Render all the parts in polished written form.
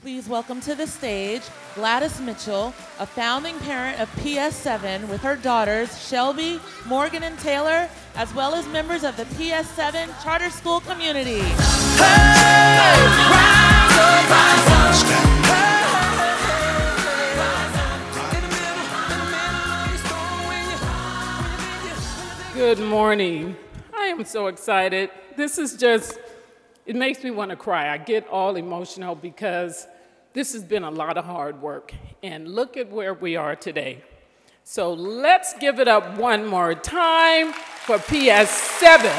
Please welcome to the stage Gladys Mitchell, a founding parent of PS7 with her daughters Shelby, Morgan, and Taylor, as well as members of the PS7 charter school community. Hey, rise up, rise up. Good morning. I am so excited. This is just, it makes me want to cry. I get all emotional because this has been a lot of hard work. And look at where we are today. So let's give it up one more time for PS7.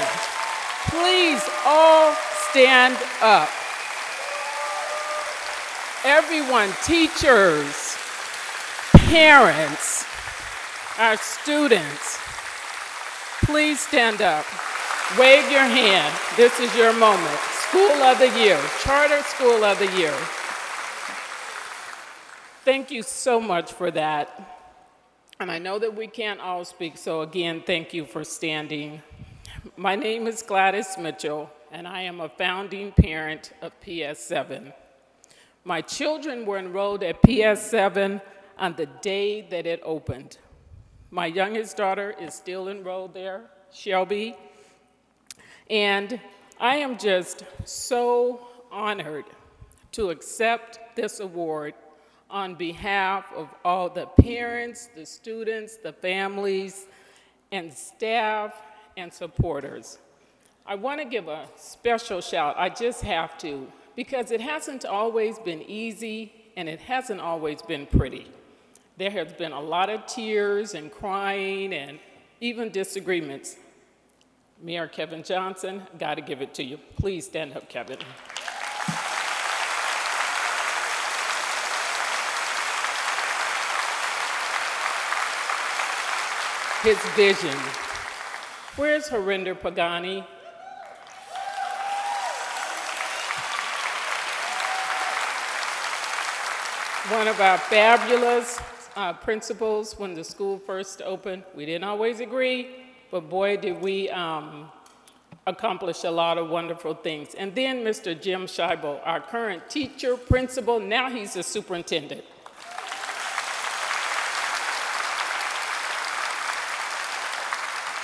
Please all stand up. Everyone, teachers, parents, our students, please stand up. Wave your hand. This is your moment. School of the Year, Charter School of the Year. Thank you so much for that. And I know that we can't all speak, so again, thank you for standing. My name is Gladys Mitchell, and I am a founding parent of PS7. My children were enrolled at PS7 on the day that it opened. My youngest daughter is still enrolled there, Shelby, and I am just so honored to accept this award on behalf of all the parents, the students, the families, and staff and supporters. I want to give a special shout, I just have to, because it hasn't always been easy and it hasn't always been pretty. There has been a lot of tears and crying and even disagreements. Mayor Kevin Johnson, got to give it to you. Please stand up, Kevin. His vision. Where's Harinder Pagani? One of our fabulous principals when the school first opened. We didn't always agree, but boy, did we accomplish a lot of wonderful things. And then Mr. Jim Scheibel, our current teacher, principal, now he's a superintendent.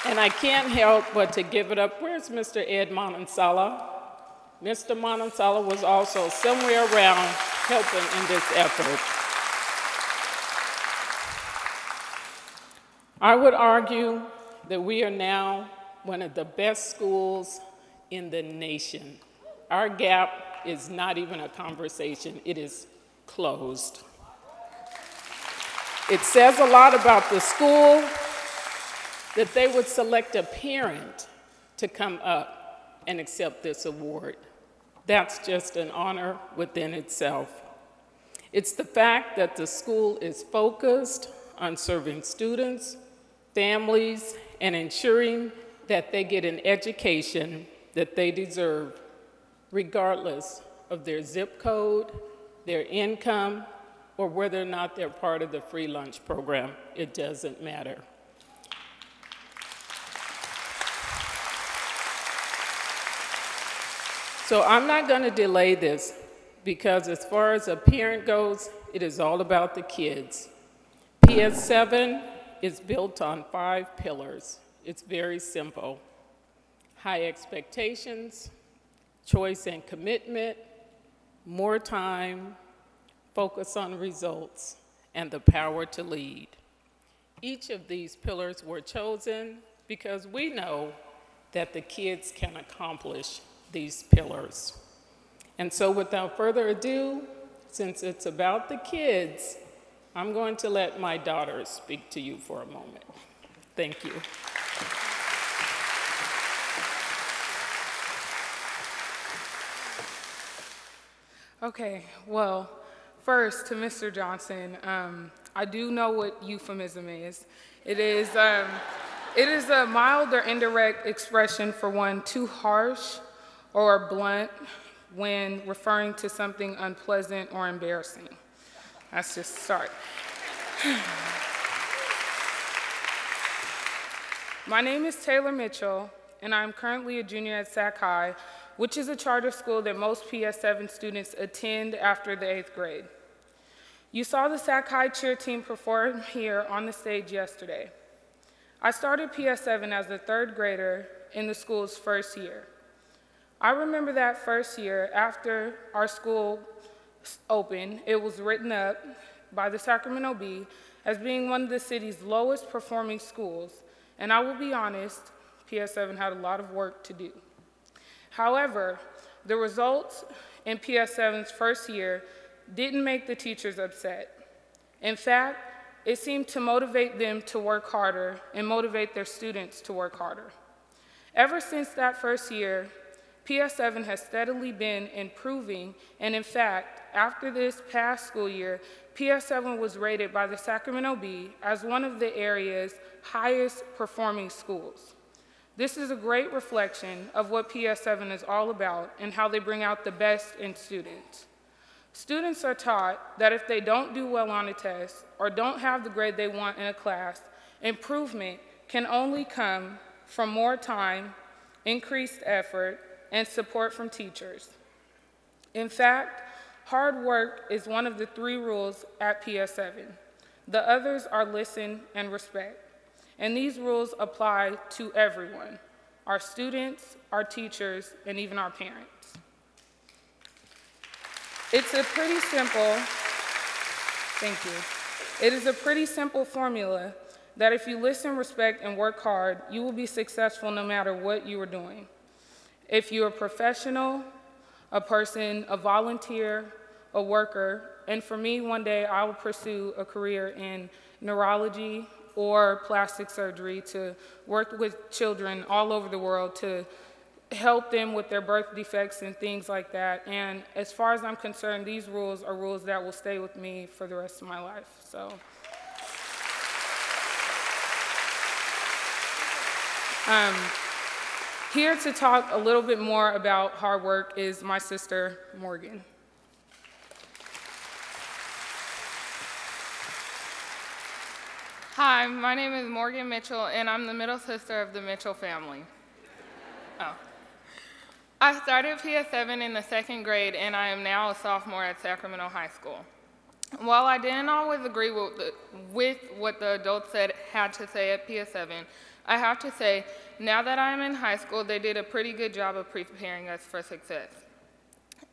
And I can't help but to give it up. Where's Mr. Ed Manansala? Mr. Manansala was also somewhere around helping in this effort. I would argue that we are now one of the best schools in the nation. Our gap is not even a conversation, it is closed. It says a lot about the school that they would select a parent to come up and accept this award. That's just an honor within itself. It's the fact that the school is focused on serving students, families, and ensuring that they get an education that they deserve, regardless of their zip code, their income, or whether or not they're part of the free lunch program. It doesn't matter. So I'm not going to delay this because as far as a parent goes, it is all about the kids. PS7 is built on 5 pillars. It's very simple. High expectations, choice and commitment, more time, focus on results, and the power to lead. Each of these pillars were chosen because we know that the kids can accomplish these pillars. And so without further ado, since it's about the kids, I'm going to let my daughters speak to you for a moment. Thank you. Okay, well, first to Mr. Johnson, I do know what euphemism is. It is a mild or indirect expression for one too harsh or blunt when referring to something unpleasant or embarrassing. Let's just start. My name is Taylor Mitchell, and I'm currently a junior at Sac High which is a charter school that most PS7 students attend after the 8th grade. You saw the Sac High cheer team perform here on the stage yesterday. I started PS7 as a 3rd grader in the school's first year. I remember that first year after our school opened, it was written up by the Sacramento Bee as being one of the city's lowest performing schools, and I will be honest, PS7 had a lot of work to do. However, the results in PS7's first year didn't make the teachers upset. In fact, it seemed to motivate them to work harder and motivate their students to work harder. Ever since that first year, PS7 has steadily been improving, and in fact, after this past school year, PS7 was rated by the Sacramento Bee as one of the area's highest performing schools. This is a great reflection of what PS7 is all about and how they bring out the best in students. Students are taught that if they don't do well on a test or don't have the grade they want in a class, improvement can only come from more time, increased effort, and support from teachers. In fact, hard work is one of the 3 rules at PS7. The others are listen and respect. And these rules apply to everyone, our students, our teachers, and even our parents. It's a pretty simple, thank you. It is a pretty simple formula that if you listen, respect, and work hard, you will be successful no matter what you are doing. If you're a professional, a person, a volunteer, a worker, and for me, one day I will pursue a career in neurology or plastic surgery to work with children all over the world to help them with their birth defects and things like that. And as far as I'm concerned, these rules are rules that will stay with me for the rest of my life. So, here to talk a little bit more about hard work is my sister, Morgan. Hi, my name is Morgan Mitchell, and I'm the middle sister of the Mitchell family. Oh. I started PS7 in the 2nd grade, and I am now a sophomore at Sacramento High School. While I didn't always agree with what the adults had to say at PS7, I have to say, now that I'm in high school, they did a pretty good job of preparing us for success.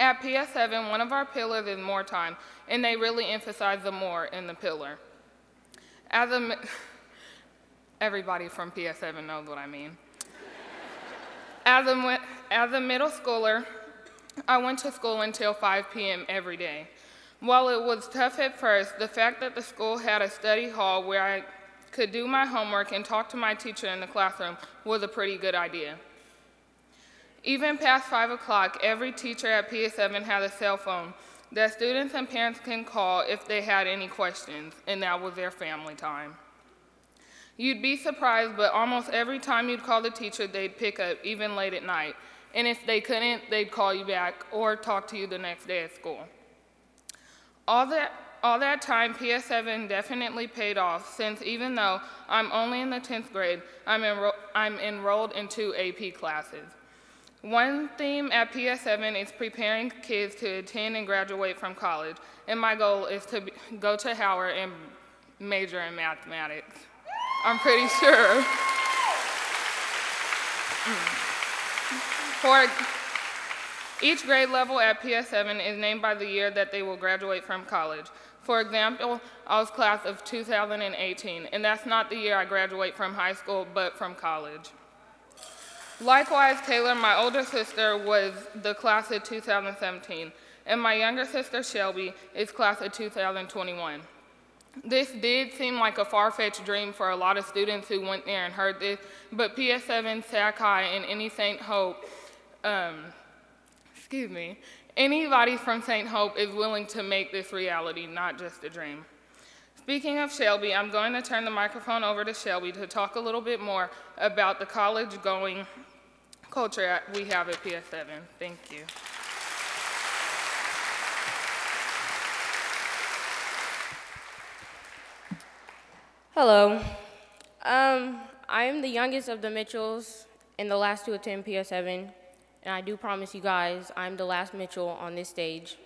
At PS7, one of our pillars is more time, and they really emphasize the more in the pillar. Everybody from PS7 knows what I mean. As a middle schooler, I went to school until 5 p.m. every day. While it was tough at first, the fact that the school had a study hall where I could do my homework and talk to my teacher in the classroom was a pretty good idea. Even past 5 o'clock, every teacher at PS7 had a cell phone that students and parents can call if they had any questions, and that was their family time. You'd be surprised, but almost every time you'd call the teacher, they'd pick up, even late at night. And if they couldn't, they'd call you back or talk to you the next day at school. All that time, PS7 definitely paid off, since even though I'm only in the 10th grade, I'm enrolled in 2 AP classes. One theme at PS7 is preparing kids to attend and graduate from college, and my goal is to go to Howard and major in mathematics. I'm pretty sure. For each grade level at PS7 is named by the year that they will graduate from college. For example, I was class of 2018, and that's not the year I graduate from high school, but from college. Likewise, Taylor, my older sister, was the class of 2017, and my younger sister, Shelby, is class of 2021. This did seem like a far-fetched dream for a lot of students who went there and heard this, but PS7, Sac High, and any St. Hope, anybody from St. Hope is willing to make this reality, not just a dream. Speaking of Shelby, I'm going to turn the microphone over to Shelby to talk a little bit more about the college-going culture we have at PS7. Thank you. Hello. I am the youngest of the Mitchells and the last to attend PS7, and I do promise you guys I'm the last Mitchell on this stage.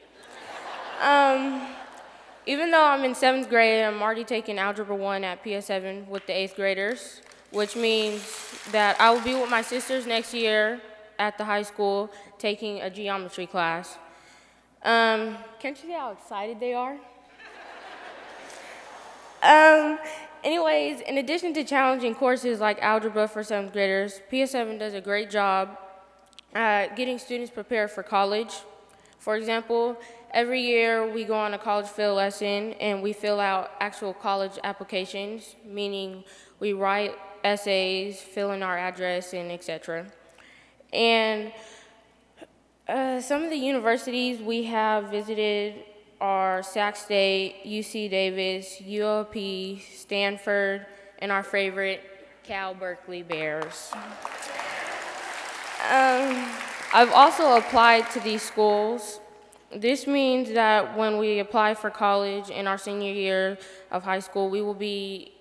Even though I'm in 7th grade, I'm already taking Algebra 1 at PS7 with the 8th graders, which means that I will be with my sisters next year at the high school taking a geometry class. Can't you see how excited they are? Anyways, in addition to challenging courses like algebra for 7th graders, PS7 does a great job at getting students prepared for college. For example, every year we go on a college field lesson and we fill out actual college applications, meaning we write essays, fill in our address, and etc. And some of the universities we have visited are Sac State, UC Davis, UOP, Stanford, and our favorite, Cal Berkeley Bears. I've also applied to these schools. This means that when we apply for college in our senior year of high school, we will be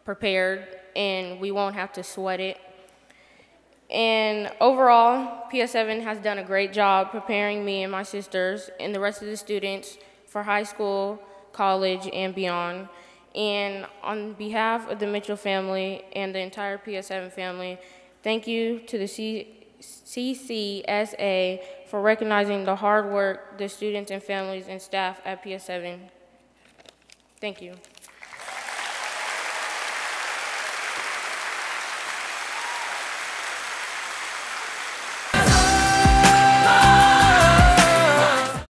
prepared and we won't have to sweat it. And overall, PS7 has done a great job preparing me and my sisters and the rest of the students for high school, college, and beyond. And on behalf of the Mitchell family and the entire PS7 family, thank you to the CCSA for recognizing the hard work the students and families and staff at PS7. Thank you.